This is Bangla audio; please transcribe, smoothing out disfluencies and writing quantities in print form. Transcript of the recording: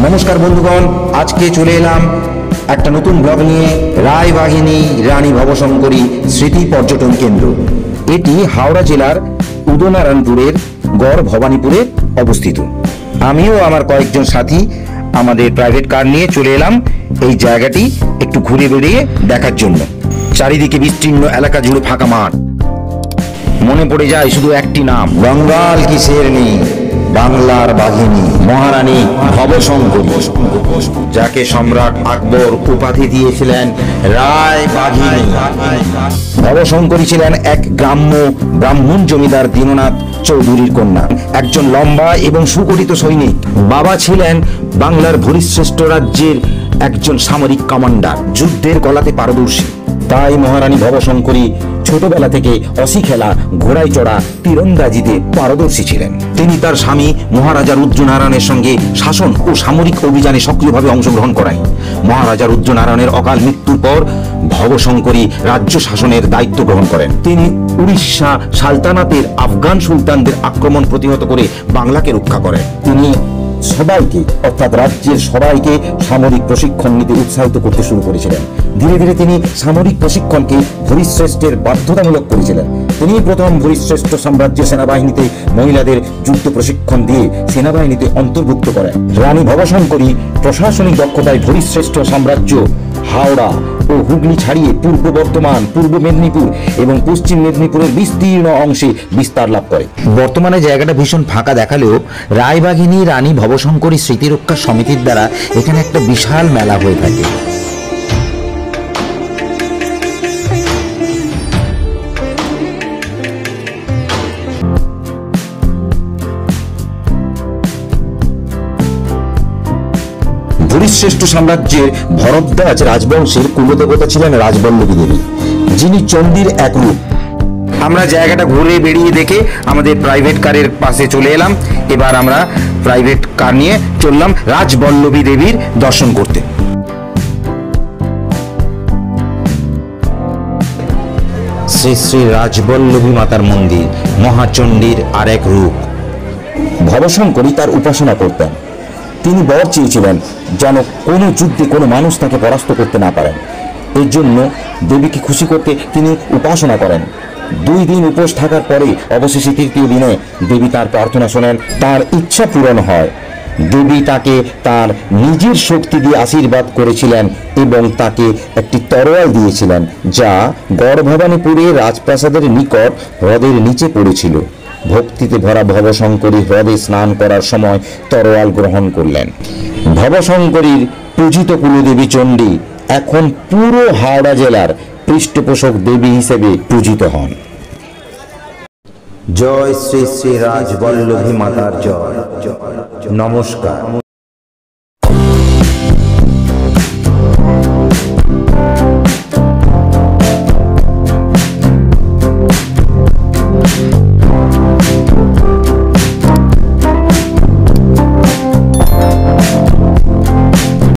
নমস্কার বন্ধুগণ, আজকে চলে এলাম একটা নতুন ব্লগ নিয়ে। রায়বাঘিনী রানী ভবশঙ্করী স্মৃতি পর্যটন কেন্দ্র। এটি হাওড়া জেলার উদয়নারায়ণপুরের গড় ভবানীপুরে অবস্থিত। আমিও আমার কয়েকজন সাথী আমাদের প্রাইভেট কার নিয়ে চলে এলাম এই জায়গাটি একটু ঘুরে বেড়িয়ে দেখার জন্য। চারিদিকে বিস্তীর্ণ এলাকা জুড়ে ফাঁকা মাঠ। মনে পড়ে যায় শুধু একটি নাম, গঙ্গাল কি শেরনি, বাংলার বাঘিনী মহারানী ভবশঙ্করী, যাকে সম্রাট আকবর উপাধি দিয়েছিলেন রায়বাঘিনী। ভবশঙ্করী ছিলেন এক গ্রাম্য ব্রাহ্মণ জমিদার দীননাথ চৌধুরীর কন্যা, একজন লম্বা এবং সুগঠিত সৈনিক। বাবা ছিলেন বাংলার ভূরিশ্রেষ্ঠ রাজ্যের একজন সামরিক কমান্ডার, যুদ্ধের গলাতে পারদর্শী। তাই মহারানী ভবশঙ্করী ছোটবেলা থেকে অসি খেলা, ঘোড়ায় চড়া, তীরন্দাজিতে পারদর্শী ছিলেন। তিনি তার স্বামী মহারাজা রুদ্রনারায়ণের সঙ্গে শাসন ও সামরিক অভিযানে সক্রিয়ভাবে অংশগ্রহণ করেন। মহারাজা রুদ্রনারায়ণের অকাল মৃত্যুর পর ভবশঙ্করী রাজ্য শাসনের দায়িত্ব গ্রহণ করেন। তিনি উড়িষ্যা সালতানাতের আফগান সুলতানদের আক্রমণ প্রতিহত করে বাংলাকে রক্ষা করেন। তিনি সবাইকে অর্থাৎ রাজ্যের সবাইকে সামরিক প্রশিক্ষণ নিতে উৎসাহিত করতে শুরু করেছিলেন। ধীরে ধীরে তিনি সামরিক প্রশিক্ষণকে ভূরিশ্রেষ্ঠের বাধ্যতামূলক করেছিলেন। তিনি প্রথম ভূরিশ্রেষ্ঠ সাম্রাজ্য সেনাবাহিনীতে মহিলাদের যুদ্ধ প্রশিক্ষণ দিয়ে সেনাবাহিনীতে অন্তর্ভুক্ত করেন। রানী ভবশঙ্করী প্রশাসনিক দক্ষতায় ভূরিশ্রেষ্ঠ সাম্রাজ্য হাওড়া ও হুগলি ছাড়িয়ে পূর্ব বর্ধমান, পূর্ব মেদিনীপুর এবং পশ্চিম মেদিনীপুরের বিস্তীর্ণ অংশে বিস্তার লাভ করে। বর্তমানে জায়গাটা ভীষণ ফাঁকা দেখালেও রায়বাঘিনী রানী ভবশঙ্করী স্মৃতিরক্ষা সমিতির দ্বারা এখানে একটা বিশাল মেলা হয়ে থাকে। ভূরিশ্রেষ্ঠ সাম্রাজ্যের ভরদ্বাজ রাজবংশের কুলদেবতা ছিলেন রাজবল্লভী দেবী, যিনি চণ্ডীর এক রূপ। আমরা জায়গাটা ঘুরে বেড়িয়ে দেখে আমাদের প্রাইভেট কারের পাশে চলে এলাম। এবার আমরা প্রাইভেট কার নিয়ে চললাম রাজবল্লভী দেবীর দর্শন করতে। শ্রী শ্রী রাজবল্লভী মাতার মন্দির, মহাচণ্ডীর আরেক রূপ। ভবশঙ্করী তার উপাসনা করতেন। তিনি বর চেয়েছিলেন যেন কোনো যুদ্ধে কোনো মানুষ তাকে পরাস্ত করতে না পারেন। এর জন্য দেবীকে খুশি করতে তিনি উপাসনা করেন। 2 দিন উপোস থাকার পরে অবশেষে 3য় দিনে দেবী তার প্রার্থনা শোনেন, তার ইচ্ছা পূরণ হয়। দেবী তাকে তার নিজের শক্তি দিয়ে আশীর্বাদ করেছিলেন এবং তাকে একটি তরোয়াল দিয়েছিলেন, যা গড় ভবানীপুরে রাজপ্রাসাদের নিকট হ্রদের নিচে পড়েছিল। ভক্তিতে ভরা ভবশঙ্করী হ্রদে স্নান করার সময় তরোয়াল গ্রহণ করলেন। ভবশঙ্করীর পূজিত কুলদেবী চণ্ডী এখন পুরো হাওড়া জেলার পৃষ্ঠপোষক দেবী হিসেবে পূজিত হন। জয় শ্রী শ্রী রাজবল্লভী মাতার জয়। নমস্কার।